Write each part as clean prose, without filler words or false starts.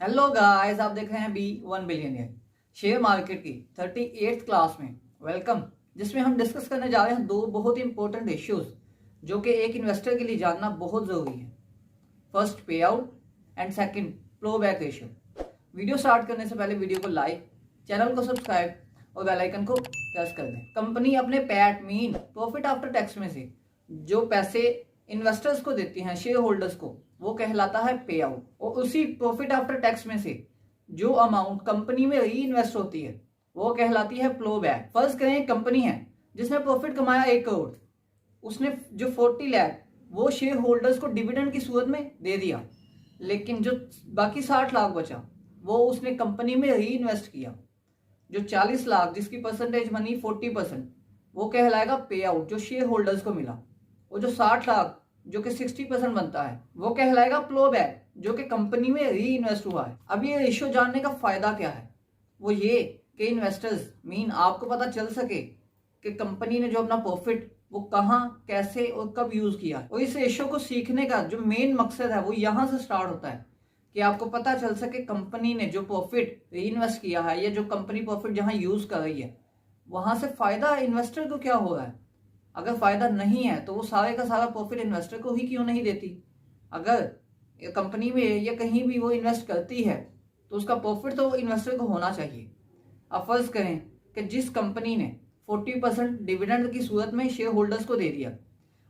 Hello guys, आप देख रहे हैं B one billionaire share market की 38th क्लास में। वेलकम। जिसमें हम डिस्कस करने जा रहे हैं दो बहुत ही इंपॉर्टेंट इश्यूज जो कि एक इन्वेस्टर के लिए जानना बहुत जरूरी है। फर्स्ट, पे out and second, flow back ratio. Video start करने से पहले वीडियो को लाइक, चैनल को सब्सक्राइब और बेल आइकन को प्रेस कर दें। कंपनी अपने PAT mean profit after tax में से जो पैसे इन्वेस्टर्स को देती हैं, शेयर होल्डर्स को, वो कहलाता है पे आउट। और उसी प्रॉफिट आफ्टर टैक्स में से जो अमाउंट कंपनी में री इन्वेस्ट होती है वो कहलाती है फ्लो बैक। फर्ज करें एक कंपनी है जिसने प्रॉफिट कमाया 1 करोड़, उसने जो 40 लाख वो शेयर होल्डर्स को डिविडेंड की सूरत में दे दिया, लेकिन जो बाकी 60 लाख बचा वो उसने कंपनी में री इन्वेस्ट किया। जो 40 लाख जिसकी परसेंटेज बनी 40%, वो कहलाएगा पे आउट जो शेयर होल्डर्स को मिला। और जो 60 लाख जो कि 60% बनता है वो कहलाएगा फ्लो बैक जो कि कंपनी में री इन्वेस्ट हुआ है। अब ये रेशियो जानने का फायदा क्या है, वो ये कि इन्वेस्टर्स मीन आपको पता चल सके कि कंपनी ने जो अपना प्रॉफिट वो कहाँ, कैसे और कब यूज किया। और इस रेशियो को सीखने का जो मेन मकसद है वो यहाँ से स्टार्ट होता है कि आपको पता चल सके कंपनी ने जो प्रॉफिट री इन्वेस्ट किया है या जो कंपनी प्रॉफिट जहाँ यूज कर रही है वहां से फायदा इन्वेस्टर को क्या हो रहा है। अगर फायदा नहीं है तो वो सारे का सारा प्रॉफिट इन्वेस्टर को ही क्यों नहीं देती। अगर कंपनी में या कहीं भी वो इन्वेस्ट करती है तो उसका प्रॉफिट तो इन्वेस्टर को होना चाहिए। अब फर्ज करें कि जिस कंपनी ने 40% डिविडेंड की सूरत में शेयर होल्डर्स को दे दिया,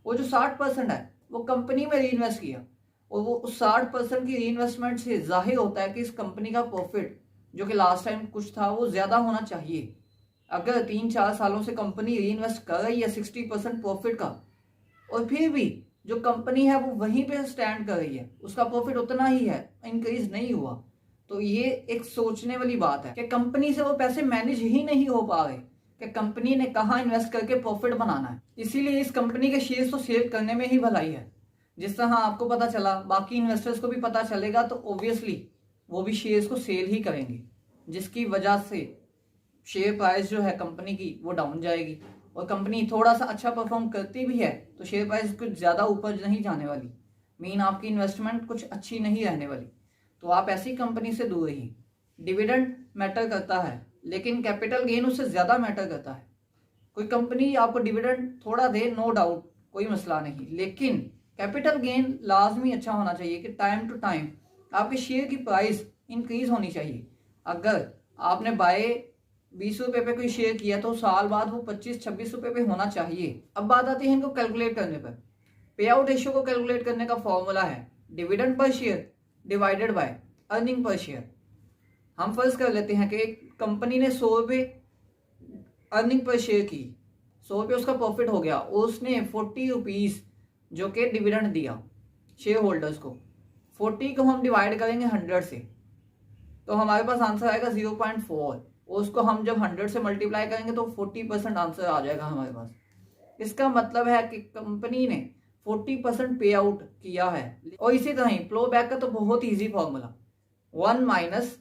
वो जो 60% है वो कंपनी में री इन्वेस्ट किया, और वो उस 60% की री इन्वेस्टमेंट से जाहिर होता है कि इस कंपनी का प्रॉफिट जो कि लास्ट टाइम कुछ था वो ज्यादा होना चाहिए। अगर 3-4 सालों से कंपनी री इन्वेस्ट कर रही है 60% प्रॉफिट का, और फिर भी जो कंपनी है वो वहीं पे स्टैंड कर रही है, उसका प्रॉफिट उतना ही है, इंक्रीज नहीं हुआ, तो ये एक सोचने वाली बात है कि कंपनी से वो पैसे मैनेज ही नहीं हो पा रहे कि कंपनी ने कहाँ इन्वेस्ट करके प्रॉफिट बनाना है। इसीलिए इस कंपनी के शेयर्स को सेल करने में ही भलाई है। जिस तरह आपको पता चला बाकी इन्वेस्टर्स को भी पता चलेगा तो ऑब्वियसली वो भी शेयर्स को सेल ही करेंगे, जिसकी वजह से शेयर प्राइस जो है कंपनी की वो डाउन जाएगी। और कंपनी थोड़ा सा अच्छा परफॉर्म करती भी है तो शेयर प्राइस कुछ ज्यादा ऊपर नहीं जाने वाली, मीन आपकी इन्वेस्टमेंट कुछ अच्छी नहीं रहने वाली। तो आप ऐसी कंपनी से दूर रहिए। डिविडेंड मैटर करता है लेकिन कैपिटल गेन उससे ज्यादा मैटर करता है। कोई कंपनी आपको डिविडेंड थोड़ा दे, नो डाउट, कोई मसला नहीं, लेकिन कैपिटल गेन लाजमी अच्छा होना चाहिए कि टाइम टू टाइम आपके शेयर की प्राइस इंक्रीज होनी चाहिए। अगर आपने बाय 20 रुपए पे कोई शेयर किया तो साल बाद वो 25-26 रुपए पे होना चाहिए। अब बात आती है इनको कैलकुलेट करने पर। पे आउट रेशियो को कैलकुलेट करने का फॉर्मूला है dividend per share divided by earning per share. हम फर्ज कर लेते हैं कि एक कंपनी ने 100 रुपए अर्निंग पर शेयर की, 100 रुपये उसका प्रॉफिट हो गया, उसने 40 रुपीज जो कि डिविडेंड दिया शेयर होल्डर्स को। 40 को हम डिवाइड करेंगे 100 से तो हमारे पास आंसर आएगा 0.4, और उसको हम जब 100 से मल्टीप्लाई करेंगे तो 40% आंसर आ जाएगा हमारे पास। इसका मतलब है कि कंपनी ने 40% पे आउट किया है। और इसी तरह ही फ्लो बैक का तो बहुत इजी फॉर्मूला 1 माइनस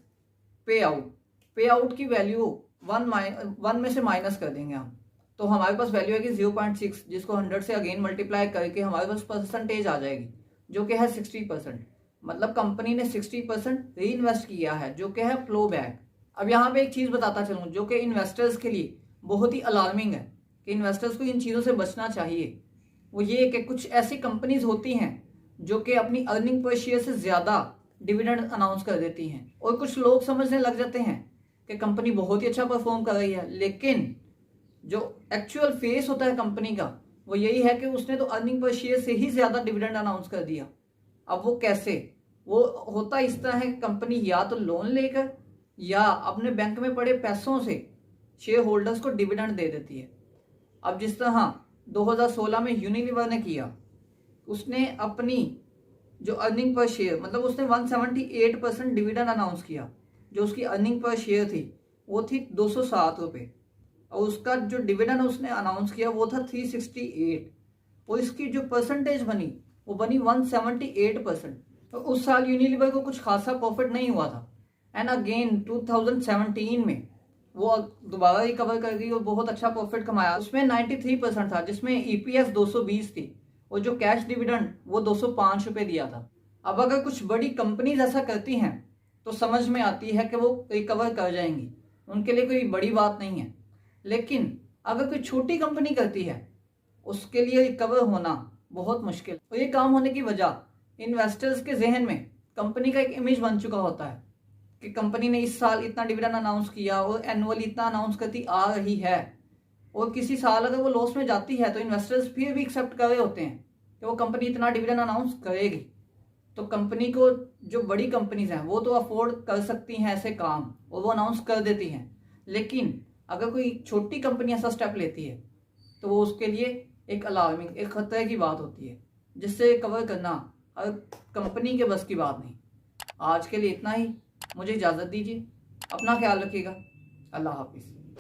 पे आउट। पे आउट की वैल्यू 1 में से माइनस कर देंगे हम, तो हमारे पास वैल्यू है कि 0.6, जिसको 100 से अगेन मल्टीप्लाई करके हमारे पास परसेंटेज आ जाएगी जो कि है 60%। मतलब कंपनी ने 60% री इन्वेस्ट किया है जो कि है फ्लो बैक। अब यहाँ पे एक चीज बताता चलूं जो कि इन्वेस्टर्स के लिए बहुत ही अलार्मिंग है कि इन्वेस्टर्स को इन चीजों से बचना चाहिए। वो ये कि कुछ ऐसी कंपनीज होती हैं जो कि अपनी अर्निंग पर शेयर से ज्यादा डिविडेंड अनाउंस कर देती हैं, और कुछ लोग समझने लग जाते हैं कि कंपनी बहुत ही अच्छा परफॉर्म कर रही है, लेकिन जो एक्चुअल फेस होता है कंपनी का वो यही है कि उसने तो अर्निंग पर शेयर से ही ज्यादा डिविडेंड अनाउंस कर दिया। अब वो कैसे, वो होता इस तरह है कि कंपनी या तो लोन लेकर या अपने बैंक में पड़े पैसों से शेयर होल्डर्स को डिविडेंड दे देती है। अब जिस तरह 2016 में यूनिलीवर ने किया, उसने अपनी जो अर्निंग पर शेयर मतलब उसने 178% डिविडेंड अनाउंस किया। जो उसकी अर्निंग पर शेयर थी वो थी 207 रुपये, और उसका जो डिविडेंड उसने अनाउंस किया वो था 368, और इसकी जो परसेंटेज बनी वो बनी 178%। तो उस साल यूनिलीवर को कुछ खासा प्रॉफिट नहीं हुआ था, एंड अगेन 2017 में वो दोबारा रिकवर कर गई और बहुत अच्छा प्रॉफिट कमाया। उसमें 93% था, जिसमें ईपीएस 220 थी, और जो कैश डिविडेंड वो 205 रुपए दिया था। अब अगर कुछ बड़ी कंपनीज ऐसा करती हैं तो समझ में आती है कि वो रिकवर कर जाएंगी, उनके लिए कोई बड़ी बात नहीं है। लेकिन अगर कोई छोटी कंपनी करती है उसके लिए रिकवर होना बहुत मुश्किल। और ये काम होने की वजह इन्वेस्टर्स के जहन में कंपनी का एक इमेज बन चुका होता है कि कंपनी ने इस साल इतना डिविडेंड अनाउंस किया और एनुअली इतना अनाउंस करती आ रही है, और किसी साल अगर वो लॉस में जाती है तो इन्वेस्टर्स फिर भी एक्सेप्ट कर रहे होते हैं कि वो कंपनी इतना डिविडेंड अनाउंस करेगी। तो कंपनी को, जो बड़ी कंपनीज हैं वो तो अफोर्ड कर सकती हैं ऐसे काम और वो अनाउंस कर देती हैं, लेकिन अगर कोई छोटी कंपनी ऐसा स्टेप लेती है तो वो उसके लिए एक अलार्मिंग, एक खतरे की बात होती है, जिससे कवर करना हर कंपनी के बस की बात नहीं। आज के लिए इतना ही, मुझे इजाज़त दीजिए, अपना ख्याल रखिएगा, अल्लाह हाफिज़।